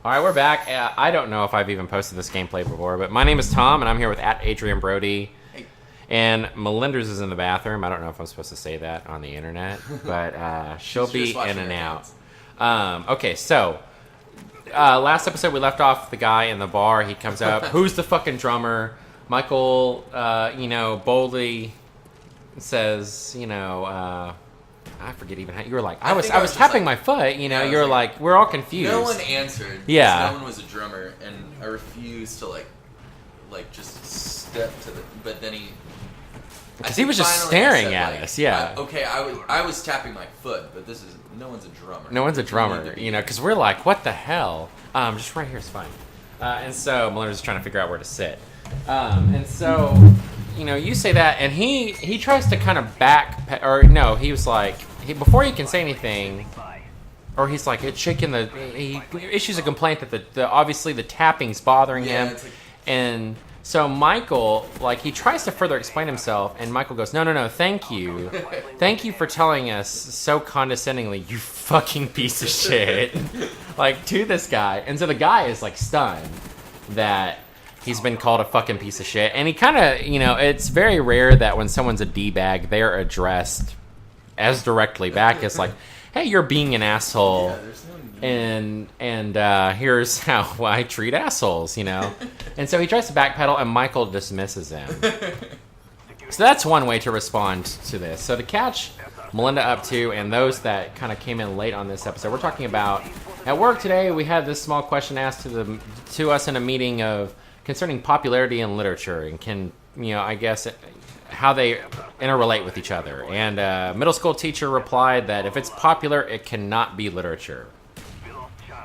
All right, we're back. I don't know if I've even posted this gameplay before, but my name is Thom, and I'm here with @Adrian Brody. Hey. And Melinders is in the bathroom. I don't know if I'm supposed to say that on the internet, but she'll be in and out. Okay, so last episode we left off the guy in the bar. He comes up. Who's the fucking drummer? Michael, boldly says, I forget even how you were like. I was tapping my foot. You're like, we're all confused. No one answered. Yeah. No one was a drummer, and I refused to just step to the. But then because he was just staring at us. Yeah. I was tapping my foot, but no one's a drummer. No one's a drummer. Because we're like, what the hell? Just right here is fine. And so Melinda's is trying to figure out where to sit. And so. You say that, and he tries to kind of he was like, before he can say anything, or he's like, it's shaking he issues a complaint that obviously the tapping's bothering him, and so Michael, he tries to further explain himself, and Michael goes, no, thank you for telling us so condescendingly, you fucking piece of shit, to this guy, and so the guy is stunned that he's been called a fucking piece of shit. And he kind of, it's very rare that when someone's a D-bag, they're addressed as directly back as hey, you're being an asshole. Yeah, there's no and here's how I treat assholes, And so he tries to backpedal, and Michael dismisses him. So that's one way to respond to this. So to catch Melinda up to, and those that kind of came in late on this episode, we're talking about, at work today, we had this small question asked to us in a meeting concerning popularity in literature, and can, I guess, how they interrelate with each other. And a middle school teacher replied that if it's popular, it cannot be literature.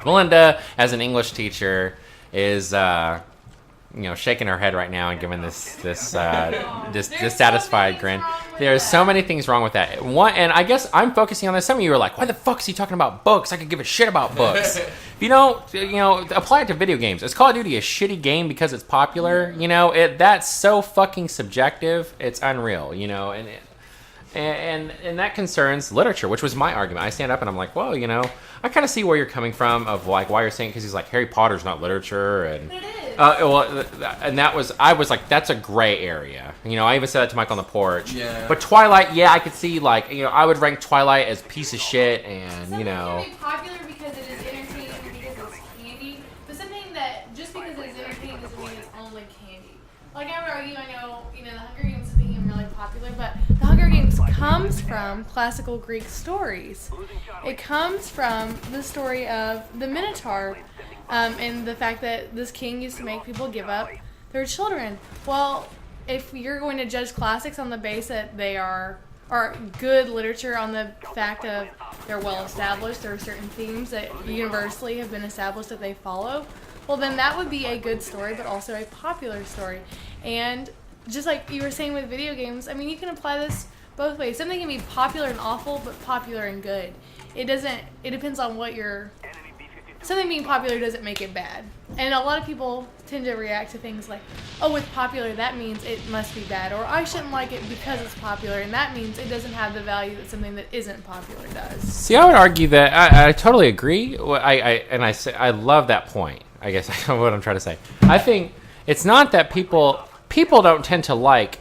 Melinda, as an English teacher, is shaking her head right now and giving this dissatisfied grin. There's so many things wrong with that. One, and I guess I'm focusing on this. Some of you are like, why the fuck is he talking about books? I could give a shit about books. If you don't, apply it to video games. Is Call of Duty a shitty game because it's popular? That's so fucking subjective. It's unreal, and that concerns literature, which was my argument. I stand up and I'm like, well, I kind of see where you're coming from of why you're saying, because he's like, Harry Potter's not literature, and it is. And I was like, that's a gray area. I even said that to Mike on the porch. Yeah. But Twilight, I could see I would rank Twilight as piece of shit, and Something can be popular because it is entertaining, because it's candy, but something that just because it is entertaining doesn't mean it's only candy. I would argue, I know, the Hunger Games became really popular, but the Hunger Games comes from classical Greek stories. It comes from the story of the Minotaur, and the fact that this king used to make people give up their children. Well, if you're going to judge classics on the basis that they are good literature, on the fact of they're well established, there are certain themes that universally have been established that they follow, well, then that would be a good story, but also a popular story. And just like you were saying with video games, you can apply this both ways. Something can be popular and awful, but popular and good. It depends on what something being popular doesn't make it bad. And a lot of people tend to react to things like, oh, with popular, that means it must be bad. Or I shouldn't like it because it's popular, and that means it doesn't have the value that something that isn't popular does. See, I would argue that I totally agree. I love that point. I guess what I'm trying to say. I think it's not that people don't tend to like,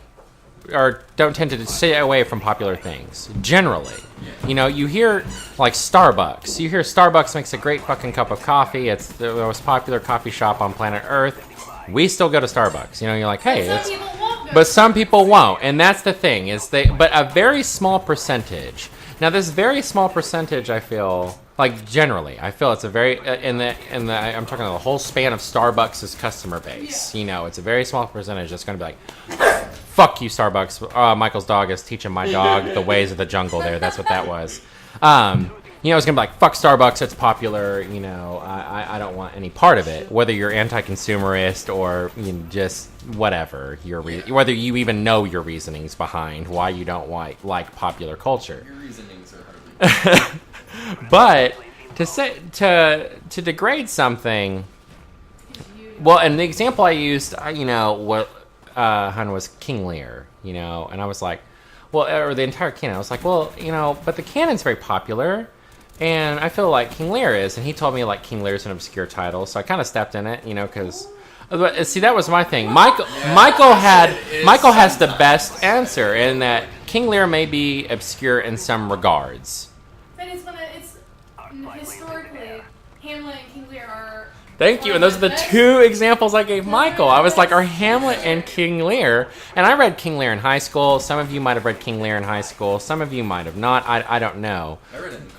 or don't tend to stay away from popular things generally. You hear Starbucks. You hear Starbucks makes a great fucking cup of coffee. It's the most popular coffee shop on planet Earth. We still go to Starbucks. You're like, hey, but some people won't, and that's the thing but a very small percentage. Now, this very small percentage, I feel generally, it's a very I'm talking about the whole span of Starbucks' customer base. It's a very small percentage that's going to be like, fuck you, Starbucks. Michael's dog is teaching my dog the ways of the jungle there. That's what that was. It's going to be like, fuck Starbucks, it's popular. I don't want any part of it. Whether you're anti-consumerist or just whatever, whether you even know your reasonings behind why you don't like popular culture. Your reasonings are hardly. But to degrade something, well, and the example I used, was King Lear, and I was like, well, or the entire canon. I was like, well, but the canon's very popular, And I feel like King Lear is, and he told me like King Lear is an obscure title, so I kind of stepped in it, because see, that was my thing. Michael has the best answer in that King Lear may be obscure in some regards. But it's historically, Hamlet and King Lear are. Thank you, and those are the two examples I gave Michael. I was like, are Hamlet and King Lear? And I read King Lear in high school. Some of you might have read King Lear in high school. Some of you might have not. I don't know. I read it in college.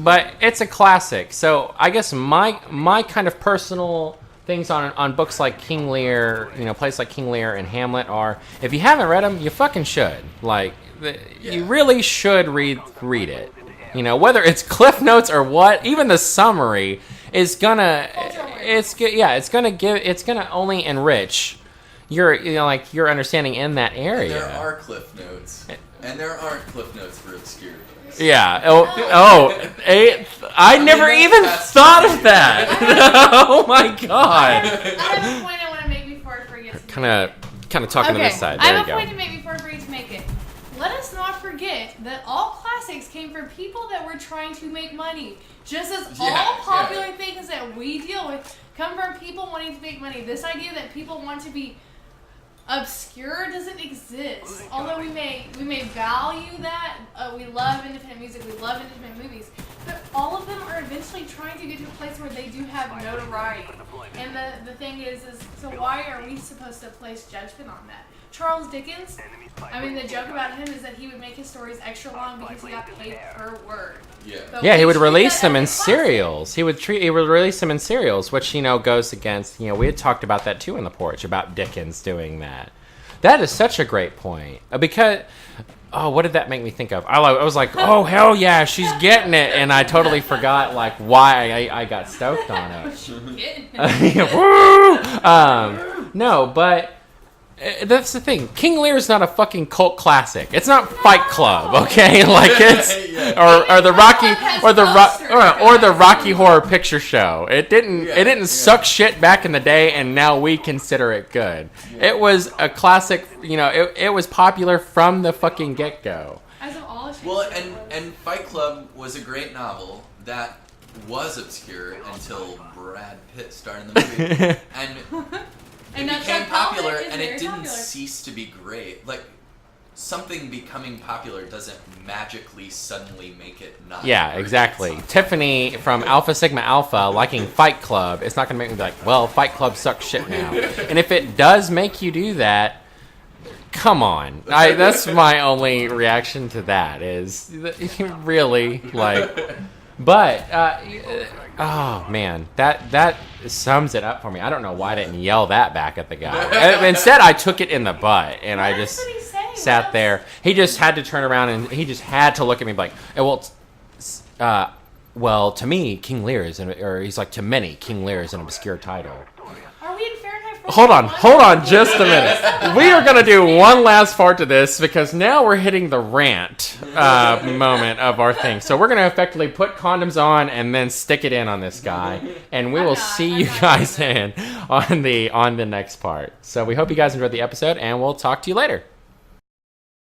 But it's a classic. So I guess my kind of personal things on books like King Lear, plays like King Lear and Hamlet are, if you haven't read them, you fucking should. Like, you really should read it. Whether it's Cliff Notes or what, even the summary is gonna, it's gonna only enrich your understanding in that area. And there are Cliff Notes, and there aren't Cliff Notes for obscure things. Yeah. I never even thought of that. Oh my god. I have a point I want to make before I forget. Kind of talking to this side. There I have you a go. point to make before I forget to make it. Let us not forget that all classics came from people that were trying to make money. Just as all popular things that we deal with come from people wanting to make money. This idea that people want to be obscure doesn't exist. Although we may value that. We love independent music. We love independent movies. But all of them are eventually trying to get to a place where they do have notoriety. And the thing is so why are we supposed to place judgment on that? Charles Dickens, the joke about him is that he would make his stories extra long because he got paid per word. Yeah, he would release them in serials. He would release them in serials, which goes against. We had talked about that too in the porch about Dickens doing that. That is such a great point because. Oh, what did that make me think of? I was like, oh hell yeah, she's getting it, and I totally forgot like why I got stoked on it. Woo! No, but. That's the thing. King Lear is not a fucking cult classic. It's not Fight Club, okay? Like it's or the Rocky Horror Picture Show. It didn't suck shit back in the day, and now we consider it good. It was a classic. It was popular from the fucking get go. Well, and Fight Club was a great novel that was obscure until Brad Pitt starred in the movie, and it became popular, and it didn't cease to be great. Like, something becoming popular doesn't magically suddenly make it not. Yeah, exactly. Tiffany from Alpha Sigma Alpha liking Fight Club, it's not going to make me be like, well, Fight Club sucks shit now. And if it does make you do that, come on. That's my only reaction to that is, really, like... But, oh man, that sums it up for me. I don't know why I didn't yell that back at the guy. Instead, I took it in the butt, and I just sat there. He just had to turn around, and he just had to look at me like, well, to me, King Lear is, or he's like, to many, King Lear is an obscure title. Are we in Fahrenheit 451? Hold on just a minute. We are going to do one last part to this because now we're hitting the rant moment of our thing. So we're going to effectively put condoms on and then stick it in on this guy. And we will see you guys on the next part. So we hope you guys enjoyed the episode, and we'll talk to you later.